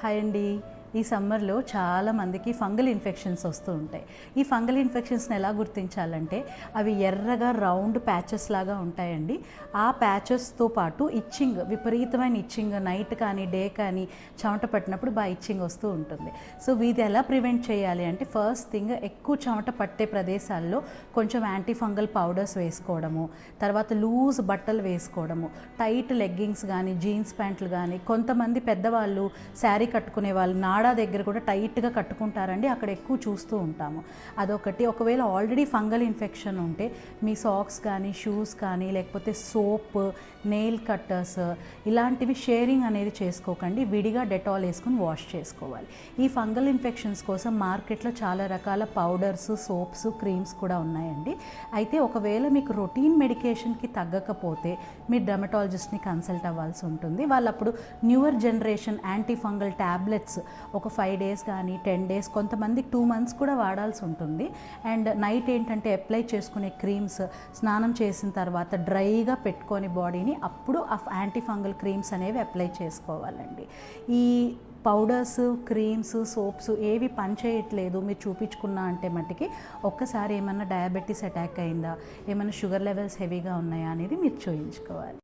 Hi అండి. ఈ సమ్మర్లో చాలా మందికి ఫంగల్ ఇన్ఫెక్షన్స్ వస్తూ ఉంటాయి. ఈ ఫంగల్ ఇన్ఫెక్షన్స్ని ఎలా గుర్తించాలంటే అవి ఎర్రగా రౌండ్ ప్యాచెస్ లాగా ఉంటాయండి. ఆ ప్యాచెస్తో పాటు ఇచ్చింగ్, విపరీతమైన ఇచ్చింగ్, నైట్ కానీ డే కానీ చెమట పట్టినప్పుడు బాగా ఇచ్చింగ్ వస్తూ ఉంటుంది. సో ఇది ఎలా ప్రివెంట్ చేయాలి అంటే ఫస్ట్ థింగ్, ఎక్కువ చెమట పట్టే ప్రదేశాల్లో కొంచెం యాంటీ ఫంగల్ పౌడర్స్ వేసుకోవడము, తర్వాత లూజ్ బట్టలు వేసుకోవడము, టైట్ లెగ్గింగ్స్ కానీ జీన్స్ ప్యాంట్లు కానీ, కొంతమంది పెద్దవాళ్ళు శారీ కట్టుకునే వాళ్ళు నాడా దగ్గర కూడా టైట్గా కట్టుకుంటారండి, అక్కడ ఎక్కువ చూస్తూ ఉంటాము. అదొకటి. ఒకవేళ ఆల్రెడీ ఫంగల్ ఇన్ఫెక్షన్ ఉంటే మీ సాక్స్ కానీ షూస్ కానీ లేకపోతే సోప్, నెయిల్ కట్టర్స్ ఇలాంటివి షేరింగ్ అనేది చేసుకోకండి, విడిగా డెటాల్ వేసుకొని వాష్ చేసుకోవాలి. ఈ ఫంగల్ ఇన్ఫెక్షన్స్ కోసం మార్కెట్లో చాలా రకాల పౌడర్స్, సోప్స్, క్రీమ్స్ కూడా ఉన్నాయండి. అయితే ఒకవేళ మీకు రొటీన్ మెడికేషన్కి తగ్గకపోతే మీరు డెర్మటాలజిస్ట్ని కన్సల్ట్ అవ్వాల్సి ఉంటుంది. వాళ్ళు అప్పుడు newer generation anti fungal tablets ఒక 5 days కానీ 10 days, కొంతమందికి 2 months కూడా వాడాల్సి ఉంటుంది. అండ్ నైట్ ఏంటంటే అప్లై చేసుకునే క్రీమ్స్ స్నానం చేసిన తర్వాత డ్రైగా పెట్టుకొని బాడీని, అప్పుడు ఆ యాంటీ ఫంగల్ క్రీమ్స్ అనేవి అప్లై చేసుకోవాలండి. ఈ పౌడర్స్, క్రీమ్స్, సోప్స్ ఏవి పనిచేయట్లేదు మీరు చూపించుకున్నా అంటే మట్టుకి ఒక్కసారి ఏమన్నా డయాబెటీస్ అటాక్ అయిందా, ఏమైనా షుగర్ లెవెల్స్ హెవీగా ఉన్నాయా అనేది మీరు చూయించుకోవాలి.